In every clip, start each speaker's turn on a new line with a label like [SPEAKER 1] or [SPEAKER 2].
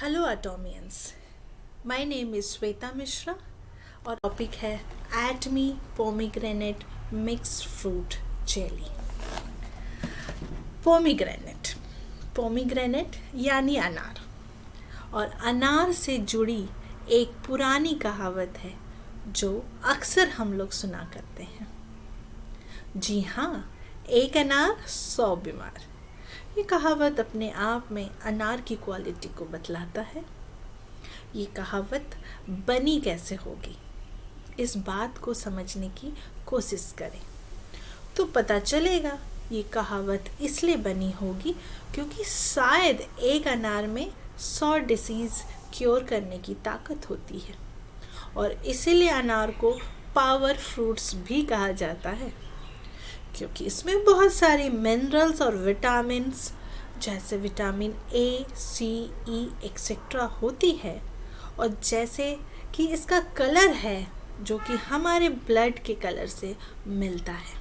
[SPEAKER 1] Hello Atomians, my name is Shweta Mishra और topic है Atomy pomegranate mixed fruit jelly. Pomegranate यानी अनार, और अनार से जुड़ी एक पुरानी कहावत है जो अक्सर हम लोग सुना करते हैं। जी हाँ, एक अनार 100 बीमार। ये कहावत अपने आप में अनार की क्वालिटी को बतलाता है। ये कहावत बनी कैसे होगी, इस बात को समझने की कोशिश करें तो पता चलेगा ये कहावत इसलिए बनी होगी क्योंकि शायद एक अनार में 100 डिसीज़ क्योर करने की ताकत होती है, और इसीलिए अनार को पावर फ्रूट्स भी कहा जाता है, क्योंकि इसमें बहुत सारी मिनरल्स और विटामिन्स जैसे vitamin A, C, E etcetera होती है, और जैसे कि इसका कलर है जो कि हमारे ब्लड के कलर से मिलता है।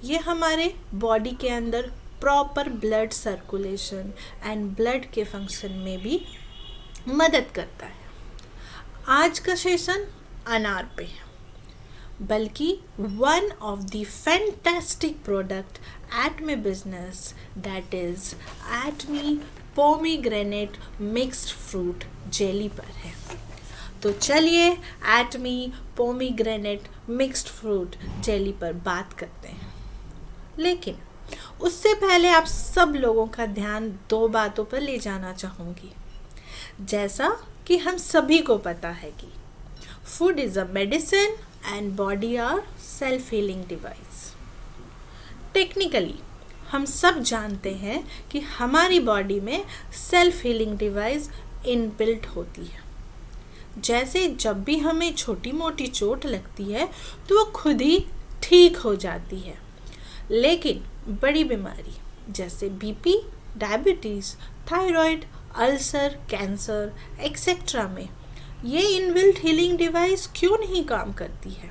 [SPEAKER 1] ये हमारे बॉडी के अंदर proper blood circulation and blood के फंक्शन में भी मदद करता है। आज का सेशन अनार पे है, बल्कि one of the fantastic product at my business, that is Atmi pomegranate mixed fruit jelly पर है। तो चलिए Atmi pomegranate mixed fruit jelly पर बात करते हैं। लेकिन उससे पहले आप सब लोगों का ध्यान 2 बातों पर ले जाना चाहूँगी। जैसा कि हम सभी को पता है कि food is a medicine and body are self-healing device। Technically हम सब जानते हैं कि हमारी बॉडी में सेल्फ हीलिंग डिवाइस इनबिल्ट होती है। जैसे जब भी हमें छोटी मोटी चोट लगती है तो वो खुद ही ठीक हो जाती है, लेकिन बड़ी बीमारी जैसे BP, diabetes, thyroid, ulcer, cancer etcetera में ये इनबिल्ट हीलिंग डिवाइस क्यों नहीं काम करती है?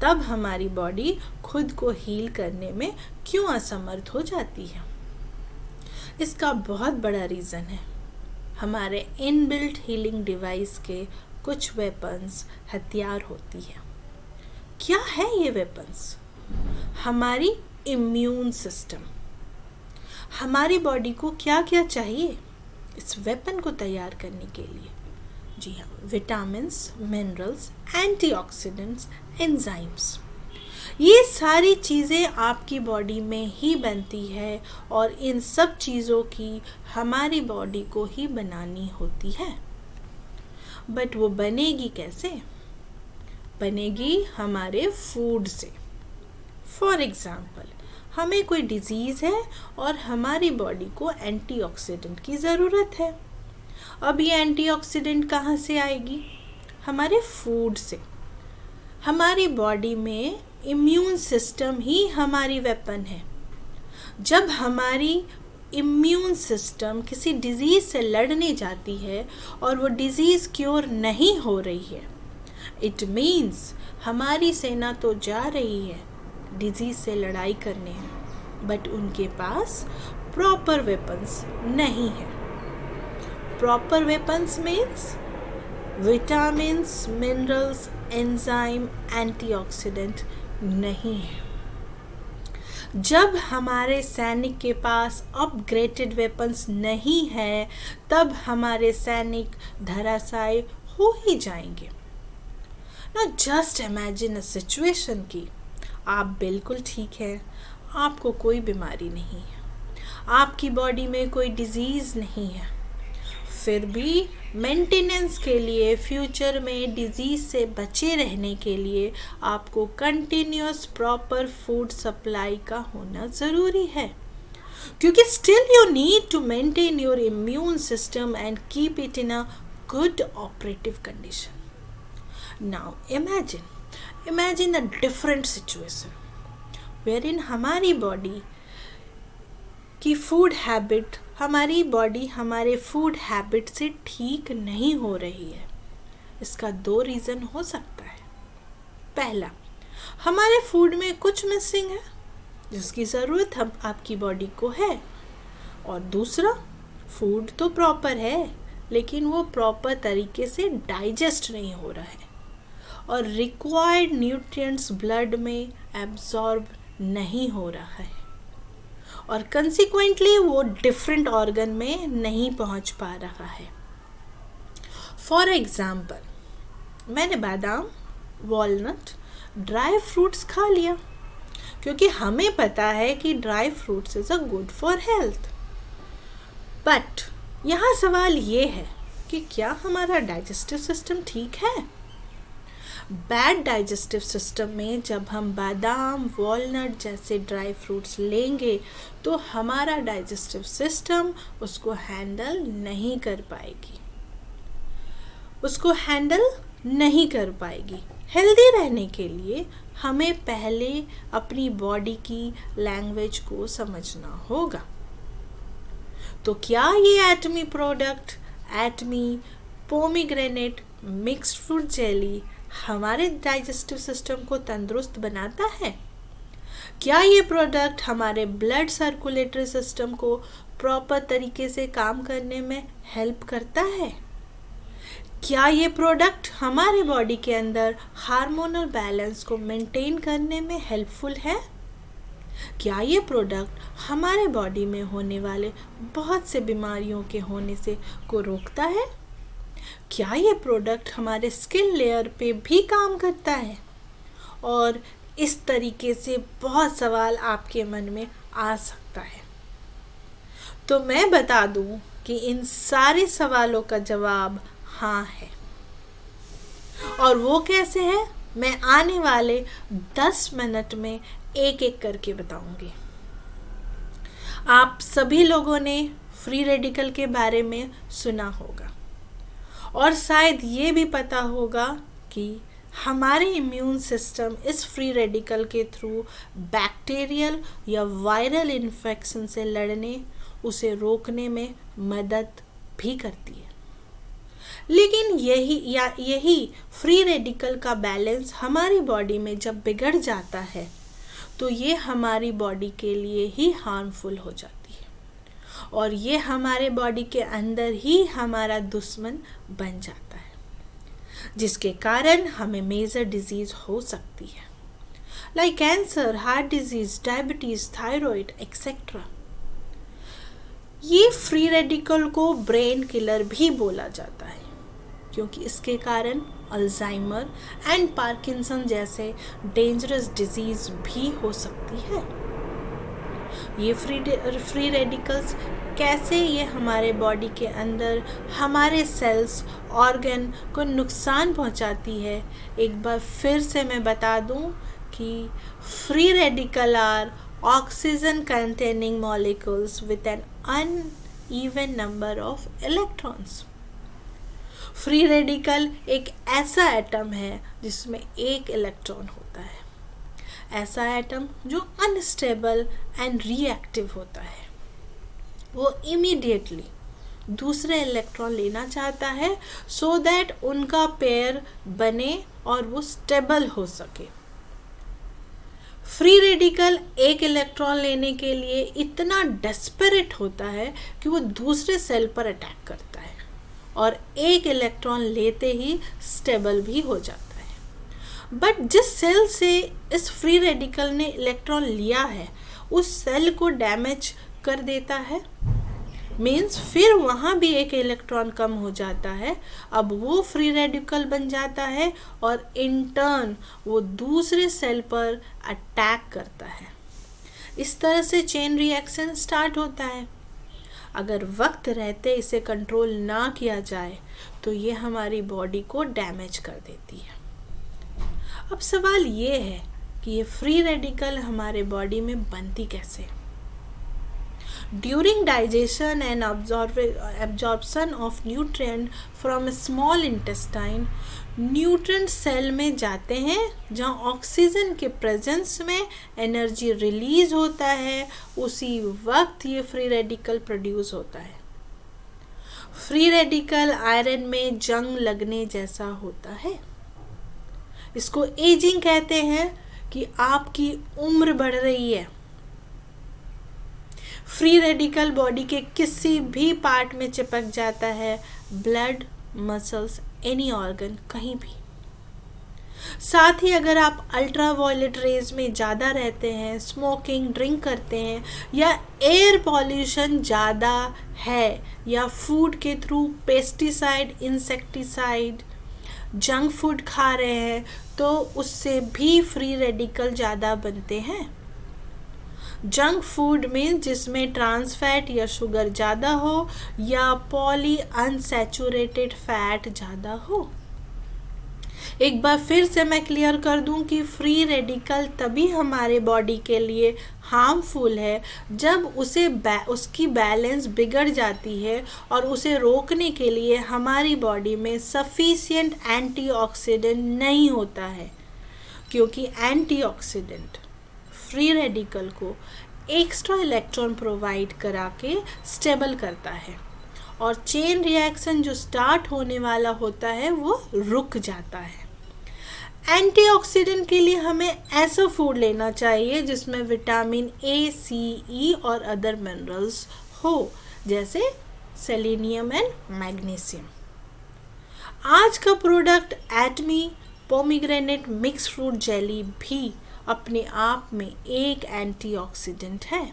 [SPEAKER 1] तब हमारी बॉडी खुद को हील करने में क्यों असमर्थ हो जाती है? इसका बहुत बड़ा रीज़न है हमारे इनबिल्ट हीलिंग डिवाइस के कुछ वेपन्स, हथियार होती है। क्या है ये वेपन्स? हमारी इम्यून सिस्टम। हमारी बॉडी को क्या क्या चाहिए इस वेपन को तैयार करने के लिए? जी हाँ, विटामिन्स, मिनरल्स, एंटीऑक्सीडेंट्स, एंजाइम्स। ये सारी चीज़ें आपकी बॉडी में ही बनती है, और इन सब चीज़ों की हमारी बॉडी को ही बनानी होती है। बट वो बनेगी कैसे? बनेगी हमारे फूड से। फॉर एग्ज़ाम्पल, हमें कोई डिजीज़ है और हमारी बॉडी को एंटीऑक्सीडेंट की ज़रूरत है। अब ये एंटीऑक्सीडेंट कहाँ से आएगी? हमारे फूड से। हमारी बॉडी में इम्यून सिस्टम ही हमारी वेपन है। जब हमारी इम्यून सिस्टम किसी डिजीज़ से लड़ने जाती है और वो डिजीज़ क्योर नहीं हो रही है, इट मीन्स हमारी सेना तो जा रही है डिजीज़ से लड़ाई करने, बट उनके पास प्रॉपर वेपन्स नहीं है। Proper weapons means vitamins, minerals, enzyme, antioxidant नहीं है। जब हमारे सैनिक के पास अपग्रेडेड वेपन्स नहीं है, तब हमारे सैनिक धराशायी हो ही जाएंगे। Now just imagine a situation कि आप बिल्कुल ठीक है, आपको कोई बीमारी नहीं है, आपकी बॉडी में कोई डिजीज़ नहीं है, फिर भी मेंटेनेंस के लिए, फ्यूचर में डिजीज़ से बचे रहने के लिए आपको कंटिन्यूस प्रॉपर फूड सप्लाई का होना ज़रूरी है, क्योंकि still you need to maintain your immune system and keep it in a good operative condition. Now imagine a different situation wherein हमारी बॉडी की फूड हैबिट, हमारी बॉडी हमारे फूड हैबिट से ठीक नहीं हो रही है। इसका 2 रीज़न हो सकता है। पहला, हमारे फूड में कुछ मिसिंग है जिसकी ज़रूरत हम आपकी बॉडी को है, और दूसरा, फूड तो प्रॉपर है, लेकिन वो प्रॉपर तरीके से डाइजेस्ट नहीं हो रहा है और रिक्वायर्ड न्यूट्रिएंट्स ब्लड में एब्जॉर्ब नहीं हो रहा है और कंसिक्वेंटली वो डिफरेंट ऑर्गन में नहीं पहुंच पा रहा है। फॉर एग्जाम्पल, मैंने बादाम, वॉलनट, ड्राई फ्रूट्स खा लिया क्योंकि हमें पता है कि dry fruits is a good for health. But यहाँ सवाल ये है कि क्या हमारा डाइजेस्टिव सिस्टम ठीक है? बैड डाइजेस्टिव सिस्टम में जब हम बादाम, वॉलनट जैसे ड्राई फ्रूट्स लेंगे तो हमारा डाइजेस्टिव सिस्टम उसको हैंडल नहीं कर पाएगी। हेल्दी रहने के लिए हमें पहले अपनी बॉडी की लैंग्वेज को समझना होगा। तो क्या ये Atomy product, Atomy, pomegranate, mixed fruit jelly हमारे डाइजेस्टिव सिस्टम को तंदुरुस्त बनाता है? क्या ये प्रोडक्ट हमारे ब्लड सर्कुलेटरी सिस्टम को प्रॉपर तरीके से काम करने में हेल्प करता है? क्या ये प्रोडक्ट हमारे बॉडी के अंदर हार्मोनल बैलेंस को मेंटेन करने में हेल्पफुल है? क्या ये प्रोडक्ट हमारे बॉडी में होने वाले बहुत से बीमारियों के होने से को रोकता है? क्या ये प्रोडक्ट हमारे स्किन लेयर पे भी काम करता है? और इस तरीके से बहुत सवाल आपके मन में आ सकता है। तो मैं बता दूं कि इन सारे सवालों का जवाब हाँ है। और वो कैसे है, मैं आने वाले 10 मिनट में एक एक करके बताऊंगी। आप सभी लोगों ने फ्री रेडिकल के बारे में सुना होगा और शायद ये भी पता होगा कि हमारे इम्यून सिस्टम इस फ्री रेडिकल के थ्रू बैक्टीरियल या वायरल इन्फेक्शन से लड़ने, उसे रोकने में मदद भी करती है। लेकिन यही फ्री रेडिकल का बैलेंस हमारी बॉडी में जब बिगड़ जाता है तो ये हमारी बॉडी के लिए ही हार्मफुल हो जाती है और ये हमारे बॉडी के अंदर ही हमारा दुश्मन बन जाता है, जिसके कारण हमें मेजर डिजीज हो सकती है, like cancer, heart disease, diabetes, thyroid etcetera. ये फ्री रेडिकल को ब्रेन किलर भी बोला जाता है क्योंकि इसके कारण अल्जाइमर एंड पार्किंसन जैसे डेंजरस डिजीज भी हो सकती है। ये फ्री रेडिकल्स कैसे ये हमारे बॉडी के अंदर हमारे सेल्स, ऑर्गन को नुकसान पहुंचाती है, एक बार फिर से मैं बता दूं कि free radical are oxygen containing molecules with an uneven number of electrons. Free radical एक ऐसा एटम है जिसमें एक इलेक्ट्रॉन होता है, ऐसा एटम जो अनस्टेबल एंड रिएक्टिव होता है। वो इमीडिएटली दूसरे इलेक्ट्रॉन लेना चाहता है सो दैट उनका पेयर बने और वो स्टेबल हो सके। फ्री रेडिकल एक इलेक्ट्रॉन लेने के लिए इतना डेस्परेट होता है कि वो दूसरे सेल पर अटैक करता है और एक इलेक्ट्रॉन लेते ही स्टेबल भी हो जाता है। बट जिस सेल से इस फ्री रेडिकल ने इलेक्ट्रॉन लिया है उस सेल को डैमेज कर देता है, मीन्स फिर वहाँ भी एक इलेक्ट्रॉन कम हो जाता है। अब वो फ्री रेडिकल बन जाता है और इन टर्न वो दूसरे सेल पर अटैक करता है। इस तरह से चेन रिएक्शन स्टार्ट होता है। अगर वक्त रहते इसे कंट्रोल ना किया जाए तो ये हमारी बॉडी को डैमेज कर देती है। अब सवाल ये है कि ये फ्री रेडिकल हमारे बॉडी में बनती कैसे? During digestion and absorption of nutrient from small intestine, nutrient cell में जाते हैं जहाँ ऑक्सीजन के प्रेजेंस में एनर्जी रिलीज होता है, उसी वक्त ये फ्री रेडिकल प्रोड्यूस होता है। फ्री रेडिकल आयरन में जंग लगने जैसा होता है। इसको एजिंग कहते हैं कि आपकी उम्र बढ़ रही है। फ्री रेडिकल बॉडी के किसी भी पार्ट में चिपक जाता है, ब्लड, मसल्स, एनी ऑर्गन, कहीं भी। साथ ही अगर आप अल्ट्रा वायलेट रेज में ज़्यादा रहते हैं, स्मोकिंग, ड्रिंक करते हैं, या एयर पॉल्यूशन ज़्यादा है, या फूड के through pesticide, insecticide, junk food खा रहे हैं, तो उससे भी फ्री रेडिकल ज़्यादा बनते हैं। जंक फूड में जिसमें ट्रांस फैट या शुगर ज़्यादा हो, या पॉली अनसैचुरेटेड फैट ज़्यादा हो। एक बार फिर से मैं क्लियर कर दूं कि फ्री रेडिकल तभी हमारे बॉडी के लिए हार्मफुल है जब उसकी बैलेंस बिगड़ जाती है, और उसे रोकने के लिए हमारी बॉडी में सफिशिएंट एंटीऑक्सीडेंट नहीं होता है, क्योंकि एंटीऑक्सीडेंट फ्री रेडिकल को एक्स्ट्रा इलेक्ट्रॉन प्रोवाइड करा के स्टेबल करता है, और चेन रिएक्शन जो स्टार्ट होने वाला होता है वो रुक जाता है। एंटीऑक्सीडेंट के लिए हमें ऐसा फूड लेना चाहिए जिसमें विटामिन ए, सी, ई और अदर मिनरल्स हो, जैसे सेलेनियम एंड मैग्नीशियम। आज का product Atomy pomegranate mix fruit jelly भी अपने आप में एक एंटीऑक्सीडेंट है।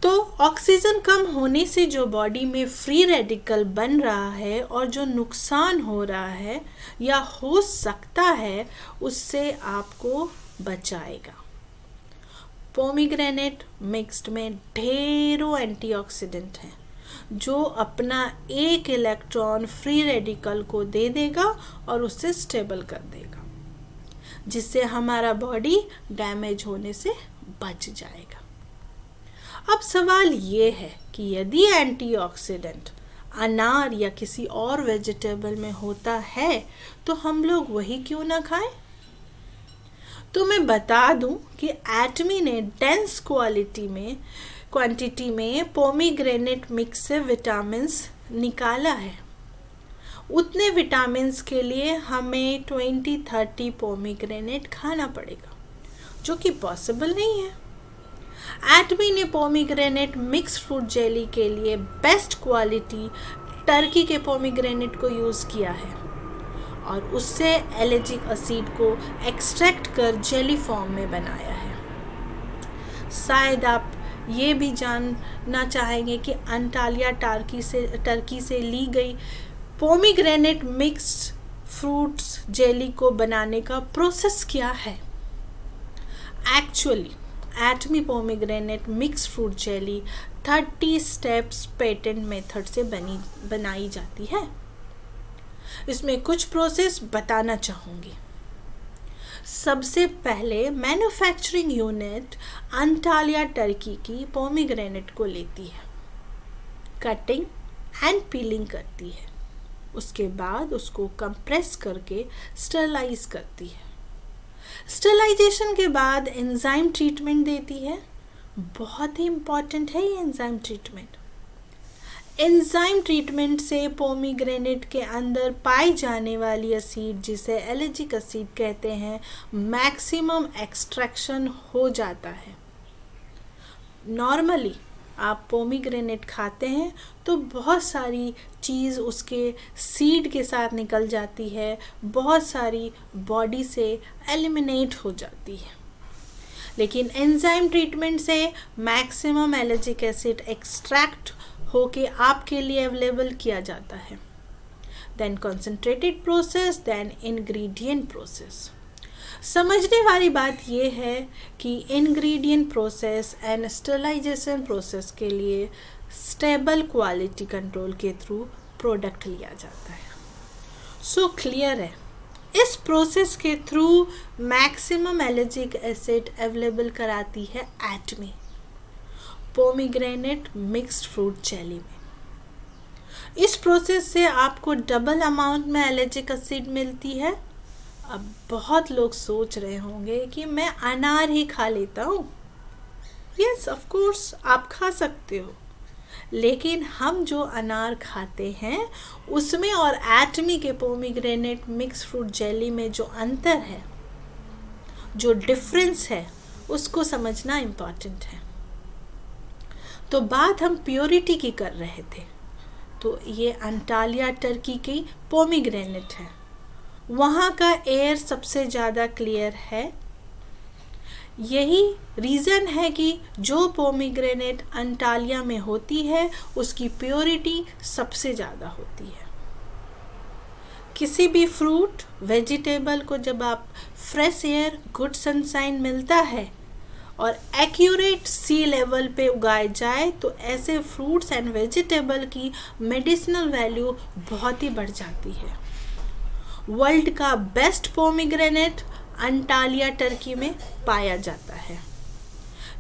[SPEAKER 1] तो ऑक्सीजन कम होने से जो बॉडी में फ्री रेडिकल बन रहा है और जो नुकसान हो रहा है या हो सकता है, उससे आपको बचाएगा। पोमीग्रेनेट मिक्स्ड में ढेरों एंटीऑक्सीडेंट हैं जो अपना एक इलेक्ट्रॉन फ्री रेडिकल को दे देगा और उससे स्टेबल कर देगा, जिससे हमारा बॉडी डैमेज होने से बच जाएगा। अब सवाल ये है कि यदि एंटीऑक्सीडेंट अनार या किसी और वेजिटेबल में होता है तो हम लोग वही क्यों ना खाएं? तो मैं बता दूं कि एटमी ने डेंस क्वांटिटी में पोमीग्रेनेट मिक्स से विटामिन्स निकाला है। उतने विटामिन्स के लिए हमें 20-30 पोमीग्रेनेट खाना पड़ेगा, जो कि पॉसिबल नहीं है। एटमी ने पोमीग्रेनेट मिक्स फ्रूट जेली के लिए बेस्ट क्वालिटी टर्की के पोमीग्रेनेट को यूज़ किया है और उससे एलर्जिक एसिड को एक्सट्रैक्ट कर जेली फॉर्म में बनाया है। शायद आप ये भी जानना चाहेंगे कि अंटालिया टर्की से ली गई पोमीग्रेनेट मिक्स्ड फ्रूट्स जेली को बनाने का प्रोसेस क्या है। Actually Atomy pomegranate mix fruit jelly 30 steps patent method से बनाई जाती है। इसमें कुछ प्रोसेस बताना चाहूँगी। सबसे पहले मैन्युफैक्चरिंग यूनिट अंटालिया टर्की की पोमीग्रेनेट को लेती है, कटिंग एंड पीलिंग करती है, उसके बाद उसको कंप्रेस करके स्टरलाइज करती है। स्टरलाइजेशन के बाद एंजाइम ट्रीटमेंट देती है। बहुत ही इम्पॉर्टेंट है ये एंजाइम ट्रीटमेंट। एंजाइम ट्रीटमेंट से पोमीग्रेनेट के अंदर पाई जाने वाली एसिड, जिसे एलर्जिक एसिड कहते हैं, मैक्सिमम एक्सट्रैक्शन हो जाता है। नॉर्मली आप पोमीग्रेनेट खाते हैं तो बहुत सारी चीज़ उसके सीड के साथ निकल जाती है, बहुत सारी बॉडी से एलिमिनेट हो जाती है, लेकिन एंजाइम ट्रीटमेंट से मैक्सिमम एलर्जिक एसिड एक्सट्रैक्ट होके आपके लिए अवेलेबल किया जाता है। Then concentrated process, then ingredient process. समझने वाली बात यह है कि ingredient process and sterilization process के लिए स्टेबल क्वालिटी कंट्रोल के थ्रू प्रोडक्ट लिया जाता है। सो क्लियर है, इस प्रोसेस के through maximum allergic acid available कराती है Atomy pomegranate mixed fruit jelly में। इस प्रोसेस से आपको डबल अमाउंट में एलर्जिक एसिड मिलती है। अब बहुत लोग सोच रहे होंगे कि मैं अनार ही खा लेता हूँ। यस, ऑफ कोर्स आप खा सकते हो, लेकिन हम जो अनार खाते हैं उसमें और एटमी के पोमीग्रेनेट मिक्स फ्रूट जेली में जो अंतर है, जो डिफरेंस है, उसको समझना इम्पॉर्टेंट है। तो बात हम प्योरिटी की कर रहे थे, तो ये अंटालिया टर्की की पोमीग्रेनेट है। वहाँ का एयर सबसे ज़्यादा क्लियर है। यही रीज़न है कि जो पोमीग्रेनेट अंटालिया में होती है उसकी प्योरिटी सबसे ज़्यादा होती है। किसी भी फ्रूट वेजिटेबल को जब आप फ्रेश एयर, गुड सनशाइन मिलता है और एक्यूरेट सी लेवल पे उगाए जाए तो ऐसे फ्रूट्स एंड वेजिटेबल की मेडिसिनल वैल्यू बहुत ही बढ़ जाती है। वर्ल्ड का बेस्ट पोमीग्रेनेट अंटालिया टर्की में पाया जाता है।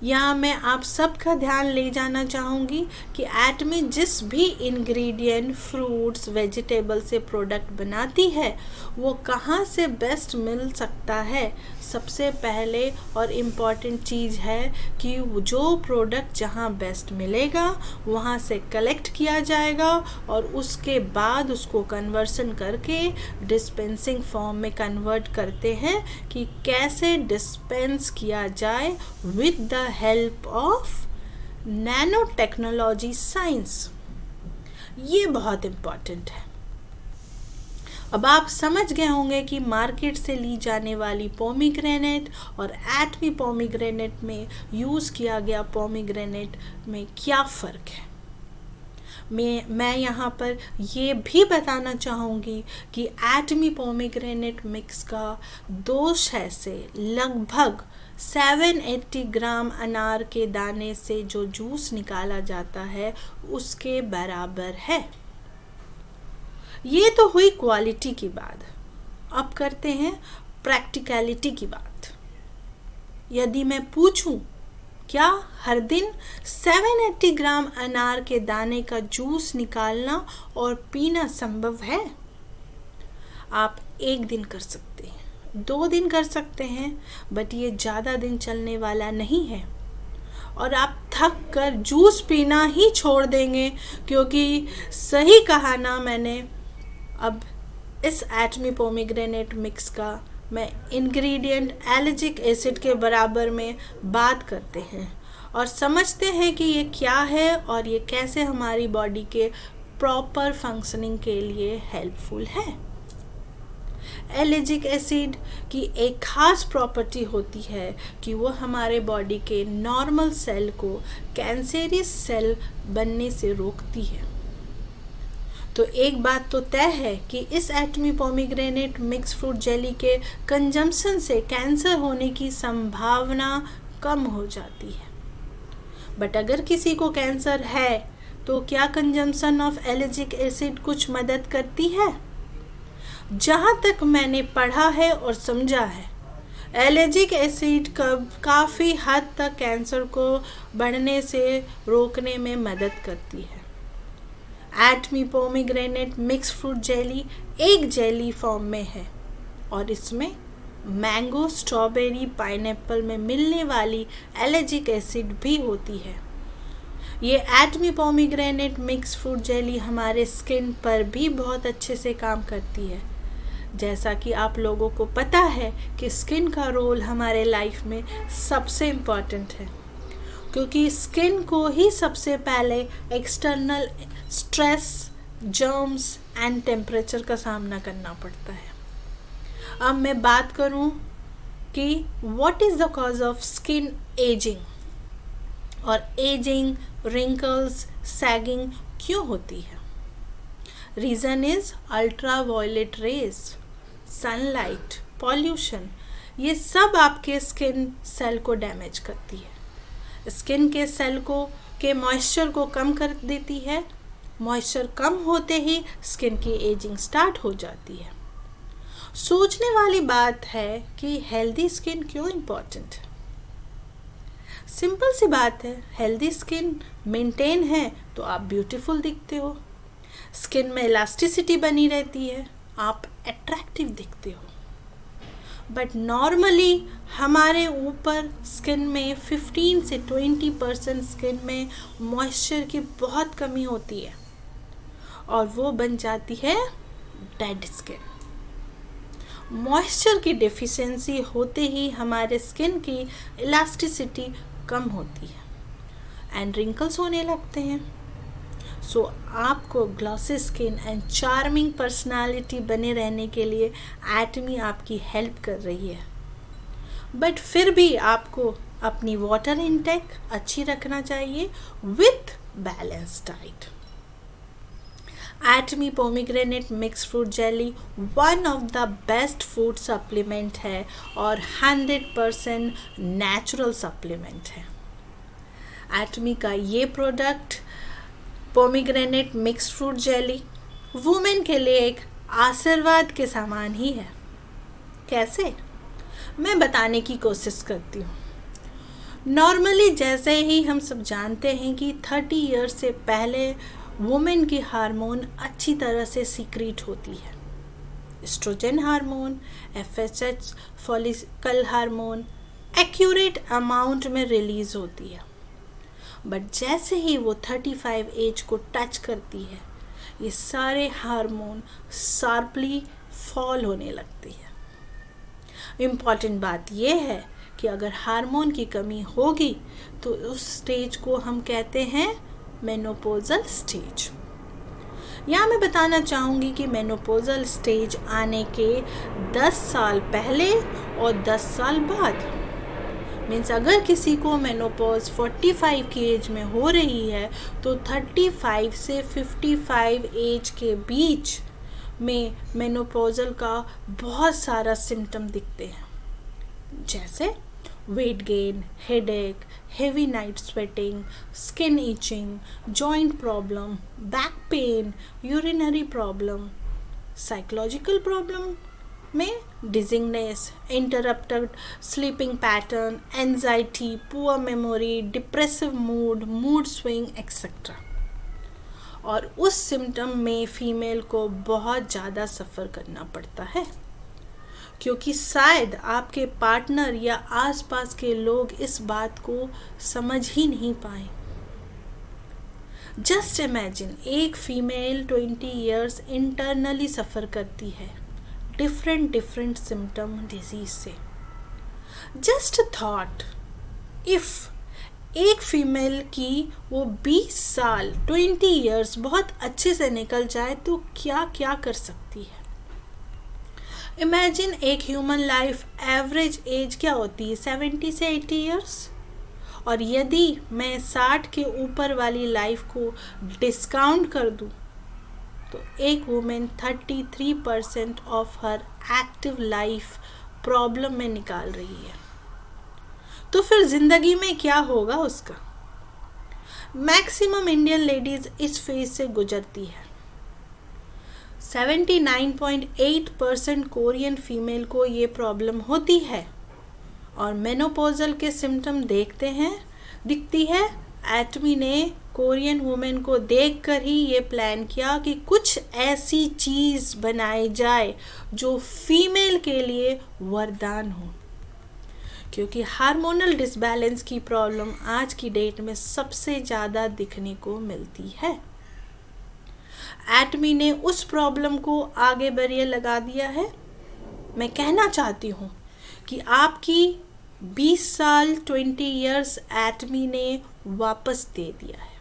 [SPEAKER 1] यहाँ मैं आप सबका ध्यान ले जाना चाहूँगी कि एटमी जिस भी इंग्रेडिएंट फ्रूट्स वेजिटेबल से प्रोडक्ट बनाती है वो कहाँ से बेस्ट मिल सकता है। सबसे पहले और इम्पॉर्टेंट चीज़ है कि जो प्रोडक्ट जहाँ बेस्ट मिलेगा वहाँ से कलेक्ट किया जाएगा और उसके बाद उसको कन्वर्सन करके डिस्पेंसिंग फॉर्म में कन्वर्ट करते हैं कि कैसे डिस्पेंस किया जाए with the help of nano technology science. ये बहुत इम्पॉर्टेंट है। अब आप समझ गए होंगे कि मार्केट से ली जाने वाली पोमीग्रेनेट और एटमी पोमीग्रेनेट में यूज़ किया गया पोमीग्रेनेट में क्या फ़र्क है। मैं यहाँ पर ये भी बताना चाहूँगी कि एटमी पोमीग्रेनेट मिक्स का दोष है से लगभग 780 ग्राम अनार के दाने से जो जूस निकाला जाता है उसके बराबर है। ये तो हुई क्वालिटी की बात। अब करते हैं प्रैक्टिकलिटी की बात। यदि मैं पूछूं क्या हर दिन 780 ग्राम अनार के दाने का जूस निकालना और पीना संभव है? आप एक दिन कर सकते हैं, 2 दिन कर सकते हैं, बट ये ज़्यादा दिन चलने वाला नहीं है और आप थक कर जूस पीना ही छोड़ देंगे। क्योंकि सही कहा ना मैंने। अब इस एटमी पोमीग्रेनेट मिक्स का मैं इंग्रेडिएंट एलिजिक एसिड के बराबर में बात करते हैं और समझते हैं कि ये क्या है और ये कैसे हमारी बॉडी के प्रॉपर फंक्शनिंग के लिए हेल्पफुल है। एलिजिक एसिड की एक खास प्रॉपर्टी होती है कि वो हमारे बॉडी के नॉर्मल सेल को कैंसरियस सेल बनने से रोकती है। तो एक बात तो तय है कि इस एटमी पोमीग्रेनेट मिक्स फ्रूट जेली के कंजम्पशन से कैंसर होने की संभावना कम हो जाती है। बट अगर किसी को कैंसर है तो क्या कंजम्पशन ऑफ एलिजिक एसिड कुछ मदद करती है? जहाँ तक मैंने पढ़ा है और समझा है, एलिजिक एसिड काफ़ी हद तक कैंसर को बढ़ने से रोकने में मदद करती है। Atomy pomegranate mix fruit jelly एक जेली फॉर्म में है और इसमें मैंगो, स्ट्रॉबेरी, पाइनएप्पल में मिलने वाली एलिजिक एसिड भी होती है। ये एटमी पोमीग्रेनेट मिक्स फ्रूट जेली हमारे स्किन पर भी बहुत अच्छे से काम करती है। जैसा कि आप लोगों को पता है कि स्किन का रोल हमारे लाइफ में सबसे इम्पॉर्टेंट है, क्योंकि स्किन को ही सबसे पहले external stress, germs and temperature का सामना करना पड़ता है। अब मैं बात करूं कि what is the cause of skin ageing और एजिंग, रिंकल्स, सैगिंग क्यों होती है। Reason is ultraviolet rays, sunlight, pollution. ये सब आपके स्किन सेल को डैमेज करती है। स्किन के सेल को के मॉइस्चर को कम कर देती है। मॉइस्चर कम होते ही स्किन की एजिंग स्टार्ट हो जाती है। सोचने वाली बात है कि हेल्दी स्किन क्यों इम्पोर्टेंट है। सिंपल सी बात है, हेल्दी स्किन मेंटेन है तो आप ब्यूटीफुल दिखते हो, स्किन में इलास्टिसिटी बनी रहती है, आप अट्रैक्टिव दिखते हो। बट नॉर्मली हमारे ऊपर स्किन में 15 से 20% स्किन में मॉइस्चर की बहुत कमी होती है और वो बन जाती है डेड स्किन। मॉइस्चर की डेफिशिएंसी होते ही हमारे स्किन की इलास्टिसिटी कम होती है एंड रिंकल्स होने लगते हैं। सो आपको glossy skin and charming personality बने रहने के लिए एटमी आपकी हेल्प कर रही है। बट फिर भी आपको अपनी वाटर इनटेक अच्छी रखना चाहिए with balance diet. Atomy pomegranate mix fruit jelly one of the best food supplement है और 100% नेचुरल सप्लीमेंट है। एटमी का ये product pomegranate mix fruit jelly women के लिए एक आशीर्वाद के समान ही है। कैसे? मैं बताने की कोशिश करती हूँ। नॉर्मली जैसे ही हम सब जानते हैं कि 30 ईयर्स से पहले वुमेन की हार्मोन अच्छी तरह से सीक्रेट होती है। Oestrogen hormone, FSH follicle hormone accurate amount में रिलीज होती है। बट जैसे ही वो 35 एज को टच करती है, ये सारे हार्मोन शार्पली फॉल होने लगती है। इम्पॉर्टेंट बात यह है कि अगर हार्मोन की कमी होगी तो उस स्टेज को हम कहते हैं मेनोपोजल स्टेज। यहाँ मैं बताना चाहूँगी कि मेनोपोजल स्टेज आने के 10 साल पहले और 10 साल बाद, मीन्स अगर किसी को मेनोपॉज 45 की एज में हो रही है तो 35 से 55 एज के बीच में मेनोपॉजल का बहुत सारा सिम्टम दिखते हैं, जैसे weight gain, headache, heavy night sweating, skin itching, joint problem, back pain, urinary problem, psychological problem में dizziness, interrupted sleeping pattern, anxiety, poor memory, depressive mood, mood swing etcetera. और उस सिम्टम में फीमेल को बहुत ज़्यादा सफ़र करना पड़ता है, क्योंकि शायद आपके पार्टनर या आसपास के लोग इस बात को समझ ही नहीं पाए। जस्ट इमेजिन, एक फीमेल 20 इयर्स इंटरनली सफ़र करती है डिफरेंट सिम्टम डिजीज से। जस्ट थॉट, इफ एक फीमेल की वो 20 साल 20 इयर्स बहुत अच्छे से निकल जाए तो क्या क्या कर सकती है। इमेजिन एक ह्यूमन लाइफ एवरेज एज क्या होती है, 70 से 80 इयर्स, और यदि मैं 60 के ऊपर वाली लाइफ को डिस्काउंट कर दूं तो एक women 33% of her active life problem में निकाल रही है। तो फिर जिंदगी में क्या होगा उसका। मैक्सिमम इंडियन लेडीज इस फेज से गुजरती है। 79.8% कोरियन फीमेल को ये प्रॉब्लम होती है और मेनोपॉजल के सिम्टम दिखती है। एटमी ने कोरियन वुमेन को देखकर ही ये प्लान किया कि कुछ ऐसी चीज़ बनाई जाए जो फीमेल के लिए वरदान हो, क्योंकि हार्मोनल डिसबैलेंस की प्रॉब्लम आज की डेट में सबसे ज़्यादा दिखने को मिलती है। एटमी ने उस प्रॉब्लम को आगे बैरियर लगा दिया है। मैं कहना चाहती हूँ कि आपकी 20 साल 20 इयर्स एटमी ने वापस दे दिया है,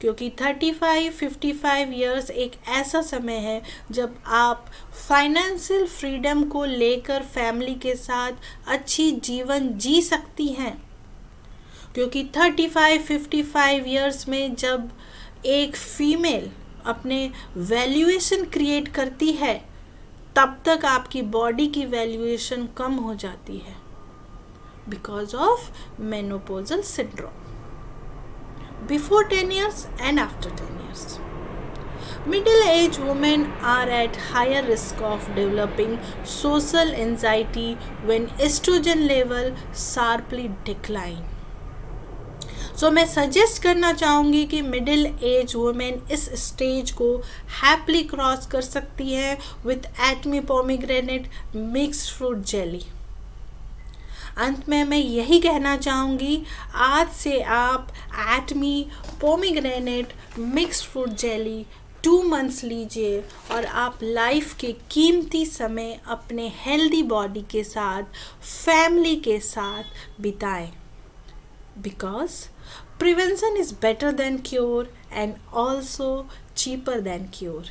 [SPEAKER 1] क्योंकि 35-55 इयर्स एक ऐसा समय है जब आप फाइनेंशियल फ्रीडम को लेकर फैमिली के साथ अच्छी जीवन जी सकती हैं। क्योंकि 35-55 इयर्स में जब एक फीमेल अपने वैल्यूएशन क्रिएट करती है, तब तक आपकी बॉडी की वैल्यूएशन कम हो जाती है because of menopausal syndrome. Before 10 years and after 10 years, middle-aged women are at higher risk of developing social anxiety when estrogen level sharply decline. So मैं सजेस्ट करना चाहूँगी कि मिडिल एज वुमेन इस stage को happily cross कर सकती है with Atomy pomegranate mixed fruit jelly. अंत में मैं यही कहना चाहूँगी, आज से आप Atomy pomegranate mixed fruit jelly 2 months लीजिए और आप लाइफ के कीमती समय अपने हेल्दी बॉडी के साथ, फैमिली के साथ बिताएं। Because Prevention is better than cure and also cheaper than cure.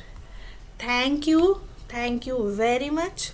[SPEAKER 1] Thank you very much.